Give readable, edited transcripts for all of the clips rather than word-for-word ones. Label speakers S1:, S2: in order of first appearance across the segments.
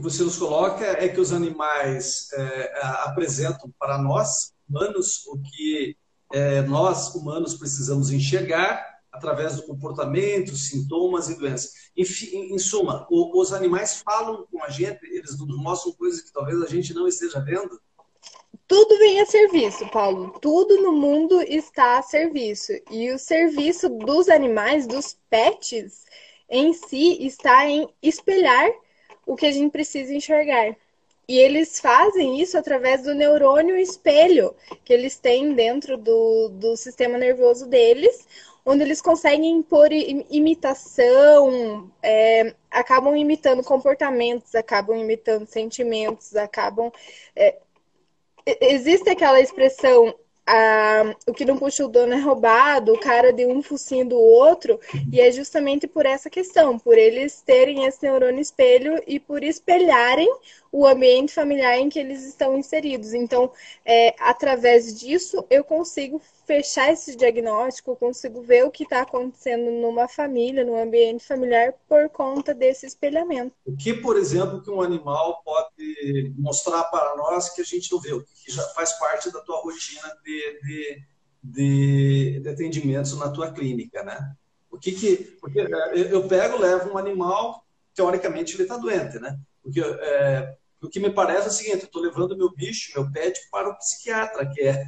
S1: que você nos coloca é que os animais apresentam para nós, humanos, o que nós, humanos, precisamos enxergar através do comportamento, sintomas e doenças. Enfim, em suma, os animais falam com a gente, eles nos mostram coisas que talvez a gente não esteja vendo.
S2: Tudo vem a serviço, Paulo. Tudo no mundo está a serviço. E o serviço dos animais, dos pets, em si, está em espelhar o que a gente precisa enxergar. E eles fazem isso através do neurônio espelho que eles têm dentro do sistema nervoso deles, onde eles conseguem impor imitação, acabam imitando comportamentos, acabam imitando sentimentos, acabam existe aquela expressão, o que não puxa o dono é roubado, o cara de um focinho do outro, e é justamente por essa questão, por eles terem esse neurônio espelho e por espelharem o ambiente familiar em que eles estão inseridos. Então, através disso, eu consigo fechar esse diagnóstico, eu consigo ver o que está acontecendo numa família, num ambiente familiar, por conta desse espelhamento.
S1: O que, por exemplo, que um animal pode mostrar para nós que a gente não vê, o que já faz parte da tua rotina de atendimentos na tua clínica, né? Porque eu pego, levo um animal, teoricamente ele está doente, né? Porque o que me parece é o seguinte, eu estou levando meu bicho, meu pet, para o psiquiatra, que é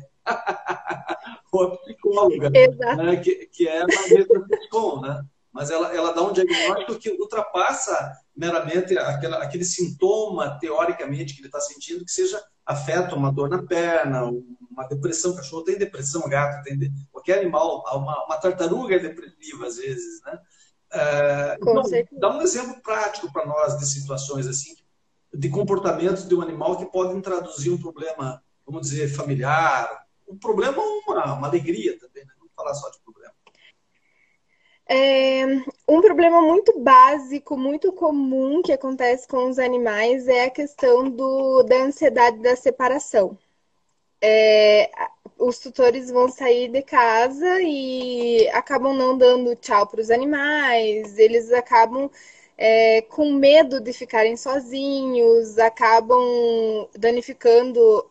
S1: ou a psicóloga,
S2: Exato.
S1: né? Que é a mesma psicóloga, né? Mas ela dá um diagnóstico que ultrapassa meramente aquele sintoma, teoricamente, que ele está sentindo, que seja afeto, uma dor na perna, uma depressão. O cachorro tem depressão, gato tem qualquer animal, uma tartaruga é depressiva às vezes, né?
S2: Com
S1: Então,
S2: certeza.
S1: dá um exemplo prático para nós de situações assim, de comportamentos de um animal que podem traduzir um problema, vamos dizer, familiar, um problema ou uma alegria também, né? Vamos falar só de problema.
S2: Um problema muito básico, muito comum que acontece com os animais é a questão da ansiedade da separação. Os tutores vão sair de casa e acabam não dando tchau para os animais, eles acabam com medo de ficarem sozinhos, acabam danificando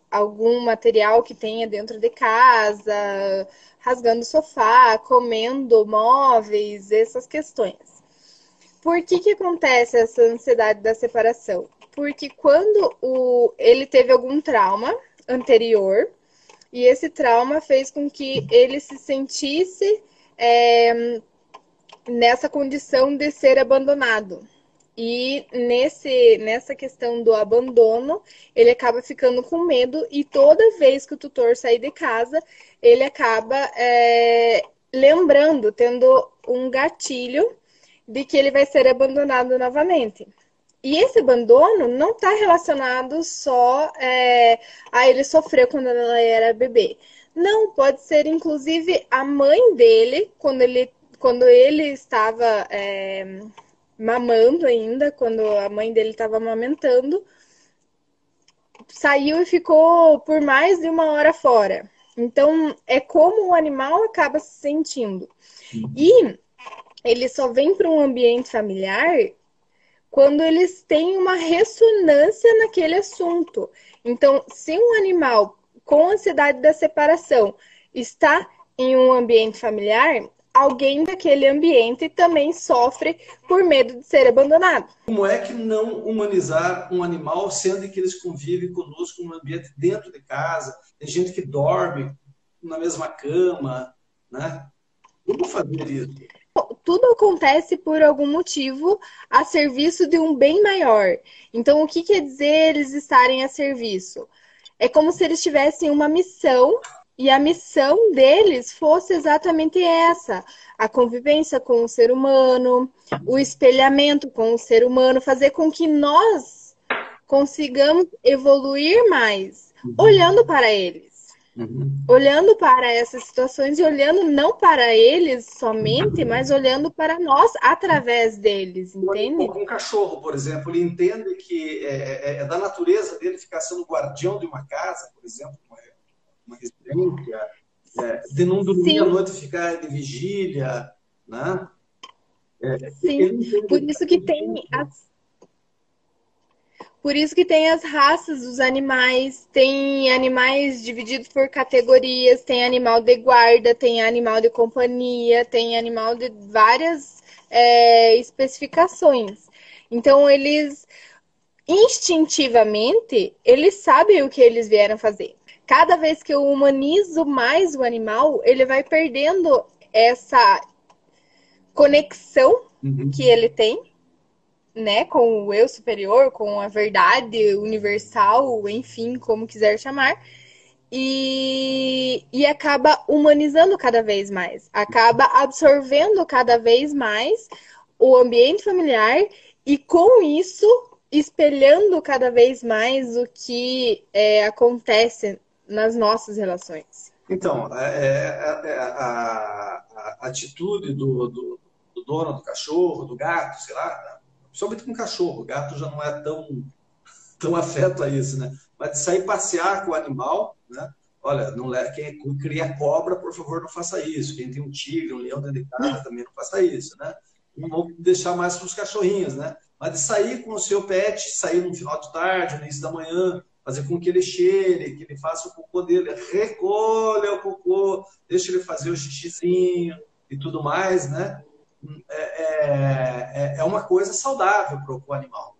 S2: algum material que tenha dentro de casa, rasgando o sofá, comendo móveis, essas questões. Por que acontece essa ansiedade da separação? Porque quando ele teve algum trauma anterior, e esse trauma fez com que ele se sentisse nessa condição de ser abandonado. E nessa questão do abandono, ele acaba ficando com medo e toda vez que o tutor sair de casa, ele acaba lembrando, tendo um gatilho de que ele vai ser abandonado novamente. E esse abandono não está relacionado só a ele sofrer quando ela era bebê. Não, pode ser inclusive a mãe dele, quando ele estava mamando ainda, quando a mãe dele estava amamentando, saiu e ficou por mais de uma hora fora. Então, é como o animal acaba se sentindo. E ele só vem para um ambiente familiar quando eles têm uma ressonância naquele assunto. Então, se um animal com ansiedade da separação está em um ambiente familiar, alguém daquele ambiente também sofre por medo de ser abandonado.
S1: Como é que não humanizar um animal, sendo que eles convivem conosco no ambiente dentro de casa? Tem gente que dorme na mesma cama, né? Como fazer isso?
S2: Tudo acontece por algum motivo a serviço de um bem maior. Então, o que quer dizer eles estarem a serviço? É como se eles tivessem uma missão e a missão deles fosse exatamente essa: a convivência com o ser humano, o espelhamento com o ser humano, fazer com que nós consigamos evoluir mais,
S1: Uhum.
S2: olhando para eles.
S1: Uhum.
S2: Olhando para essas situações e olhando não para eles somente, mas olhando para nós através deles, entende?
S1: Um cachorro, por exemplo, ele entende que é da natureza dele ficar sendo guardião de uma casa, por exemplo, uma residência, de não dormir à
S2: Sim,
S1: noite, ficar de vigília, né?
S2: sim.
S1: Ele
S2: Por
S1: entende
S2: isso
S1: esse
S2: que tem
S1: instinto.
S2: Por isso que tem as raças dos animais, tem animais divididos por categorias, tem animal de guarda, tem animal de companhia, tem animal de várias especificações. Então, eles instintivamente, eles sabem o que eles vieram fazer. Cada vez que eu humanizo mais o animal, ele vai perdendo essa conexão que ele tem, né, com o eu superior, com a verdade universal, enfim, como quiser chamar, e acaba humanizando cada vez mais, acaba absorvendo cada vez mais o ambiente familiar e, com isso, espelhando cada vez mais o que acontece nas nossas relações.
S1: Então, a atitude do dono do cachorro, do gato, sei lá, principalmente com o cachorro, o gato já não é tão afeto a isso, né? Mas de sair passear com o animal, né? Olha, não, quem cria cobra, por favor, não faça isso. Quem tem um tigre, um leão dentro de casa, também não faça isso, né? Não vou deixar mais para os cachorrinhos, né? Mas de sair com o seu pet, sair no final de tarde, no início da manhã, fazer com que ele cheire, que ele faça o cocô dele, recolha o cocô, deixa ele fazer o xixizinho e tudo mais, né? É uma coisa saudável para o animal.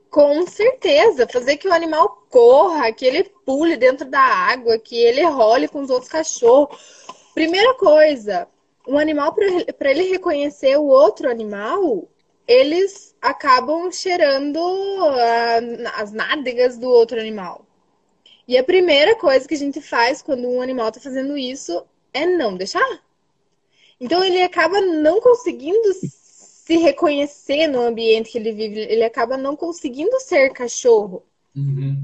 S2: Com certeza, fazer que o animal corra, que ele pule dentro da água, que ele role com os outros cachorros. Primeira coisa, um animal, para ele reconhecer o outro animal, eles acabam cheirando as nádegas do outro animal. E a primeira coisa que a gente faz quando um animal está fazendo isso é não deixar. Então ele acaba não conseguindo se reconhecer no ambiente que ele vive, ele acaba não conseguindo ser cachorro.
S1: Uhum.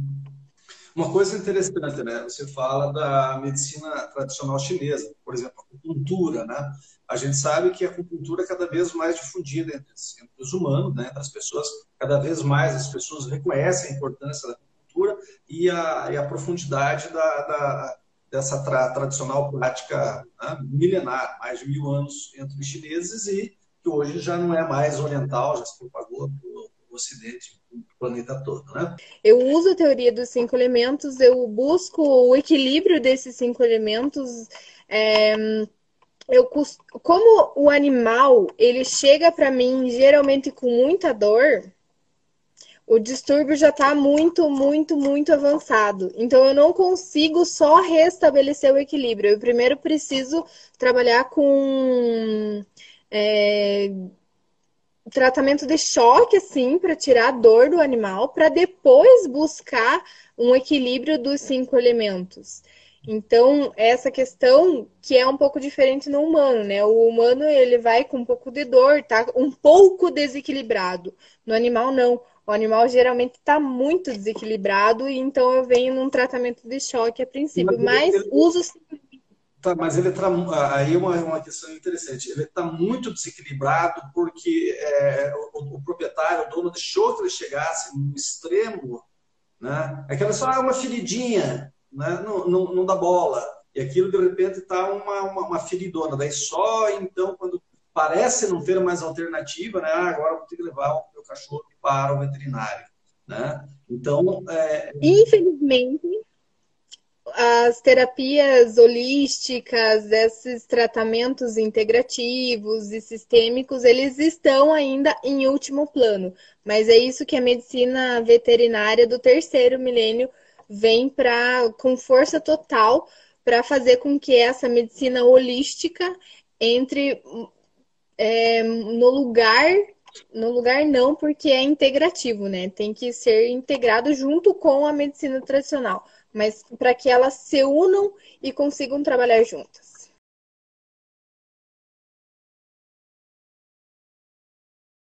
S1: Uma coisa interessante, né? Você fala da medicina tradicional chinesa, por exemplo, a acupuntura, né? A gente sabe que a acupuntura é cada vez mais difundida entre os humanos, né? Entre as pessoas, cada vez mais as pessoas reconhecem a importância da acupuntura e a profundidade dessa tradicional prática, né, milenar, mais de 1000 anos entre os chineses e que hoje já não é mais oriental, já se propagou para o Ocidente, para o planeta todo, né?
S2: Eu uso a teoria dos 5 elementos, eu busco o equilíbrio desses 5 elementos. Como o animal, ele chega para mim geralmente com muita dor, o distúrbio já está muito, muito, muito avançado. Então, eu não consigo só restabelecer o equilíbrio. Eu primeiro preciso trabalhar com tratamento de choque, assim, para tirar a dor do animal, para depois buscar um equilíbrio dos 5 elementos. Então, essa questão que é um pouco diferente no humano, né? O humano, ele vai com um pouco de dor, tá um pouco desequilibrado. No animal, não. O animal geralmente está muito desequilibrado, e então eu venho num tratamento de choque a princípio, mas uso.
S1: Tá, mas ele tá, aí é uma questão interessante. Ele está muito desequilibrado porque o proprietário, o dono, deixou que ele chegasse no extremo, né? Aquela só uma feridinha, né? Não dá bola. E aquilo, de repente, está uma feridona. Daí só, então, quando parece não ter mais alternativa, né? Agora eu vou ter que levar o meu cachorro para o veterinário, né? Então,
S2: infelizmente, as terapias holísticas, esses tratamentos integrativos e sistêmicos, eles estão ainda em último plano. Mas é isso que a medicina veterinária do 3º milênio vem com força total para fazer com que essa medicina holística entre no lugar não, porque é integrativo, né? Tem que ser integrado junto com a medicina tradicional, mas para que elas se unam e consigam trabalhar juntas.